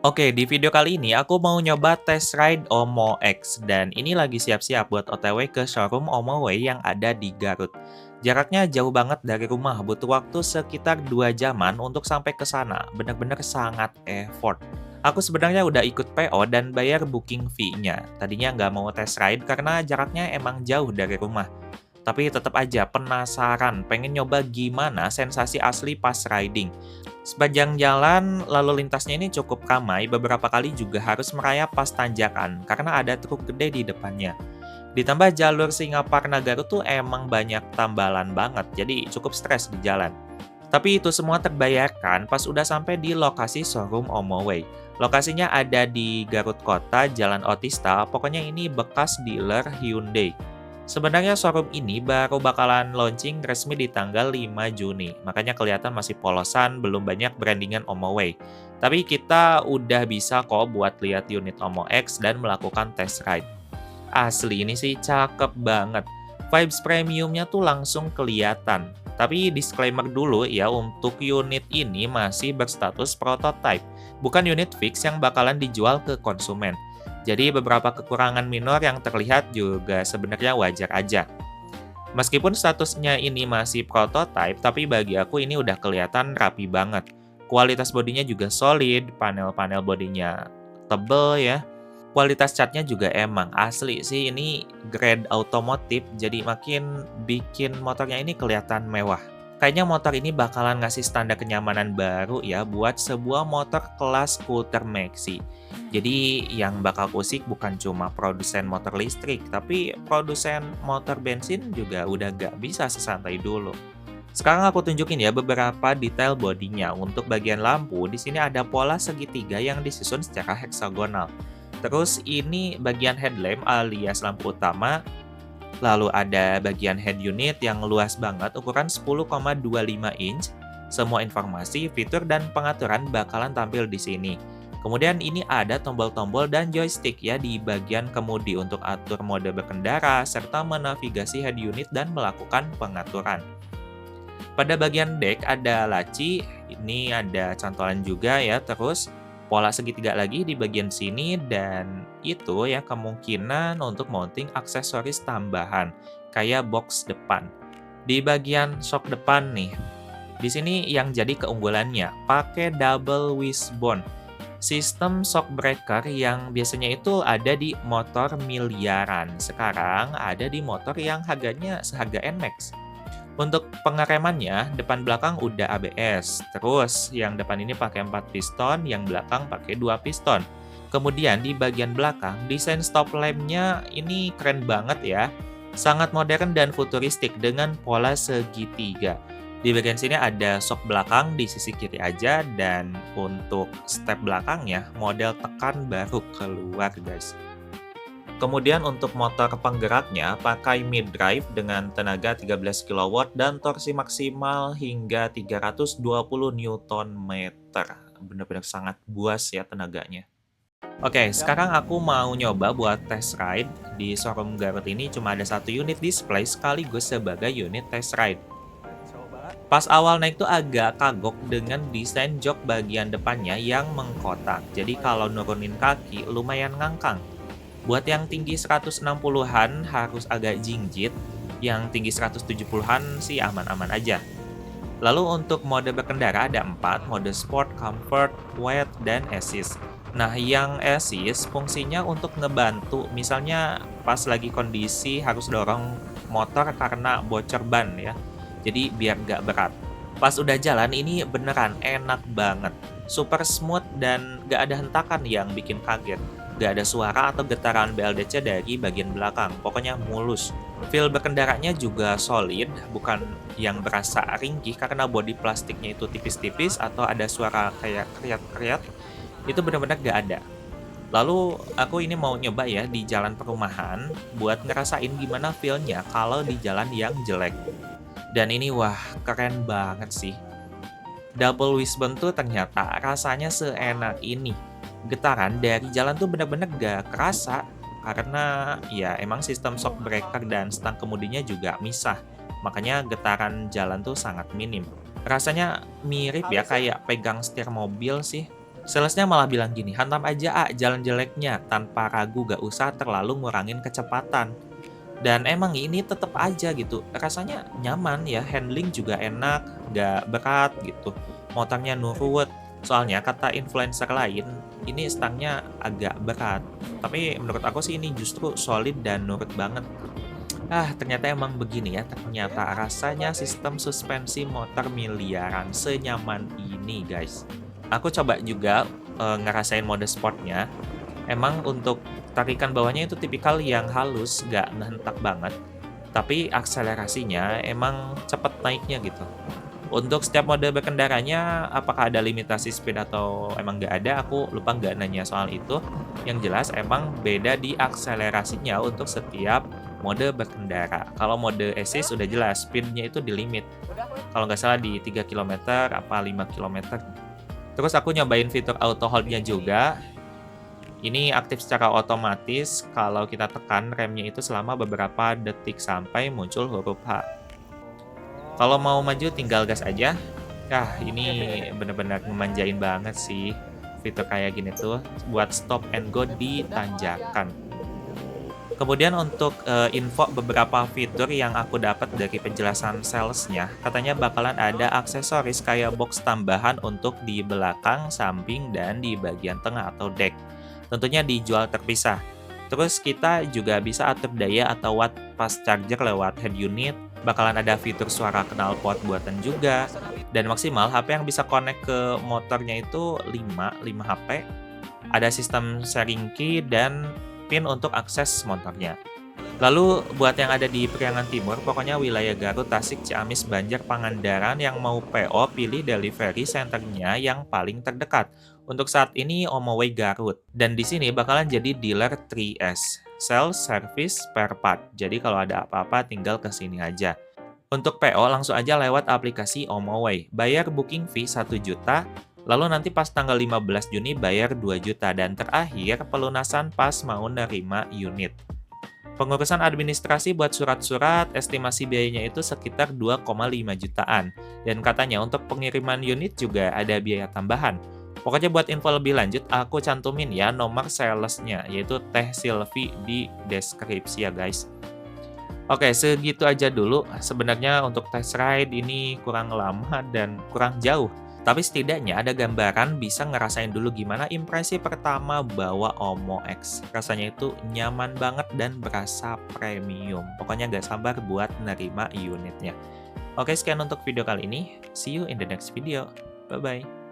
Oke, di video kali ini aku mau nyoba test ride Omo X dan ini lagi siap-siap buat OTW ke showroom Omo Way yang ada di Garut. Jaraknya jauh banget dari rumah, butuh waktu sekitar 2 jaman untuk sampai ke sana. Bener-bener sangat effort. Aku sebenarnya udah ikut PO dan bayar booking fee-nya. Tadinya nggak mau test ride karena jaraknya emang jauh dari rumah. Tapi tetap aja penasaran, pengen nyoba gimana sensasi asli pas riding. Sepanjang jalan, lalu lintasnya ini cukup ramai, beberapa kali juga harus merayap pas tanjakan, karena ada truk gede di depannya. Ditambah jalur Singaparna Garut tuh emang banyak tambalan banget, jadi cukup stres di jalan. Tapi itu semua terbayarkan pas udah sampai di lokasi showroom Omoway. Lokasinya ada di Garut Kota, Jalan Otista, pokoknya ini bekas dealer Hyundai. Sebenarnya showroom ini baru bakalan launching resmi di tanggal 5 Juni, makanya kelihatan masih polosan, belum banyak brandingan Omoway. Tapi kita udah bisa kok buat lihat unit Omo X dan melakukan test ride. Asli ini sih cakep banget. Vibes premiumnya tuh langsung kelihatan. Tapi disclaimer dulu ya, untuk unit ini masih berstatus prototype, bukan unit fix yang bakalan dijual ke konsumen. Jadi beberapa kekurangan minor yang terlihat juga sebenarnya wajar aja. Meskipun statusnya ini masih prototype, tapi bagi aku ini udah kelihatan rapi banget. Kualitas bodinya juga solid, panel-panel bodinya tebel ya. Kualitas catnya juga emang asli sih, ini grade otomotif, jadi makin bikin motornya ini kelihatan mewah. Kayaknya motor ini bakalan ngasih standar kenyamanan baru ya buat sebuah motor kelas skuter maxi. Jadi yang bakal kusik bukan cuma produsen motor listrik, tapi produsen motor bensin juga udah gak bisa sesantai dulu. Sekarang aku tunjukin ya beberapa detail bodinya. Untuk bagian lampu, di sini ada pola segitiga yang disusun secara heksagonal. Terus ini bagian headlamp alias lampu utama, lalu ada bagian head unit yang luas banget, ukuran 10,25 inch. Semua informasi, fitur, dan pengaturan bakalan tampil di sini. Kemudian ini ada tombol-tombol dan joystick ya di bagian kemudi untuk atur mode berkendara, serta menavigasi head unit dan melakukan pengaturan. Pada bagian deck ada laci, ini ada cantolan juga ya, terus pola segitiga lagi di bagian sini, dan itu ya kemungkinan untuk mounting aksesoris tambahan kayak box depan. Di bagian shock depan nih, di sini yang jadi keunggulannya pakai double wishbone. Sistem shock breaker yang biasanya itu ada di motor miliaran, sekarang ada di motor yang harganya seharga NMAX. Untuk pengeremannya, depan belakang udah ABS. Terus, yang depan ini pakai 4 piston, yang belakang pakai 2 piston. Kemudian di bagian belakang, desain stop lamp-nya ini keren banget ya. Sangat modern dan futuristik dengan pola segitiga. Di bagian sini ada shock belakang di sisi kiri aja, dan untuk step belakangnya, model tekan baru keluar guys. Kemudian untuk motor penggeraknya pakai mid-drive dengan tenaga 13 kW dan torsi maksimal hingga 320 Nm. Benar-benar sangat buas ya tenaganya. Oke, sekarang aku mau nyoba buat test ride. Di showroom Garut ini cuma ada satu unit display sekaligus sebagai unit test ride. Pas awal naik tuh agak kagok dengan desain jok bagian depannya yang mengkotak. Jadi kalau nurunin kaki lumayan ngangkang. Buat yang tinggi 160-an harus agak jinjit, yang tinggi 170-an sih aman-aman aja. Lalu untuk mode berkendara ada 4, mode Sport, Comfort, Wet, dan Assist. Nah, yang Assist fungsinya untuk ngebantu, misalnya pas lagi kondisi harus dorong motor karena bocor ban ya, jadi biar nggak berat. Pas udah jalan ini beneran enak banget, super smooth dan nggak ada hentakan yang bikin kaget. Gak ada suara atau getaran BLDC dari bagian belakang, pokoknya mulus. Feel berkendaranya juga solid, bukan yang berasa ringkih karena bodi plastiknya itu tipis-tipis atau ada suara kayak kriat-kriat, itu benar-benar gak ada. Lalu aku ini mau nyoba ya di jalan perumahan buat ngerasain gimana feel-nya kalau di jalan yang jelek. Dan ini wah keren banget sih. Double wishbone tuh ternyata rasanya seenak ini. Getaran dari jalan tuh bener-bener gak kerasa karena ya emang sistem shock breaker dan stang kemudinya juga misah. Makanya getaran jalan tuh sangat minim. Rasanya mirip ya kayak pegang setir mobil sih. Salesnya malah bilang gini, hantam aja jalan jeleknya, tanpa ragu gak usah terlalu ngurangin kecepatan. Dan emang ini tetep aja gitu, rasanya nyaman ya, handling juga enak, gak berat gitu, motornya nurut. Soalnya kata influencer lain, ini stangnya agak berat. Tapi menurut aku sih ini justru solid dan nurut banget. Ternyata emang begini ya, ternyata rasanya sistem suspensi motor miliaran senyaman ini, guys. Aku coba juga ngerasain mode sportnya. Emang untuk tarikan bawahnya itu tipikal yang halus, nggak ngehentak banget. Tapi akselerasinya emang cepet naiknya gitu. Untuk setiap mode berkendaranya, apakah ada limitasi speed atau emang nggak ada, aku lupa nggak nanya soal itu. Yang jelas emang beda di akselerasinya untuk setiap mode berkendara. Kalau mode assist sudah jelas, speednya itu di limit. Kalau nggak salah di 3 kilometer apa 5 kilometer. Terus aku nyobain fitur auto hold-nya juga. Ini aktif secara otomatis kalau kita tekan remnya itu selama beberapa detik sampai muncul huruf H. Kalau mau maju tinggal gas aja. Ini bener-bener ngemanjain banget sih fitur kayak gini tuh buat stop and go di tanjakan. Kemudian untuk info beberapa fitur yang aku dapat dari penjelasan salesnya, katanya bakalan ada aksesoris kayak box tambahan untuk di belakang, samping, dan di bagian tengah atau deck. Tentunya dijual terpisah. Terus kita juga bisa atur daya atau watt fast charger lewat head unit, bakalan ada fitur suara knalpot buatan juga, dan maksimal HP yang bisa connect ke motornya itu 5 HP, ada sistem sharing key dan pin untuk akses motornya. Lalu buat yang ada di Priangan Timur, pokoknya wilayah Garut, Tasik, Ciamis, Banjar, Pangandaran yang mau PO, pilih delivery centernya yang paling terdekat. Untuk saat ini Omoway Garut. Dan di sini bakalan jadi dealer 3S, sales, service, spare part. Jadi kalau ada apa-apa tinggal ke sini aja. Untuk PO langsung aja lewat aplikasi Omoway. Bayar booking fee 1 juta, lalu nanti pas tanggal 15 Juni bayar 2 juta, dan terakhir pelunasan pas mau nerima unit. Pengurusan administrasi buat surat-surat, estimasi biayanya itu sekitar 2,5 jutaan. Dan katanya untuk pengiriman unit juga ada biaya tambahan. Pokoknya buat info lebih lanjut, aku cantumin ya nomor salesnya, yaitu Teh Silvi di deskripsi ya guys. Oke, segitu aja dulu. Sebenarnya untuk test ride ini kurang lama dan kurang jauh. Tapi setidaknya ada gambaran bisa ngerasain dulu gimana impresi pertama bawa Omo X. Rasanya itu nyaman banget dan berasa premium. Pokoknya gak sabar buat nerima unitnya. Oke, sekian untuk video kali ini. See you in the next video. Bye-bye.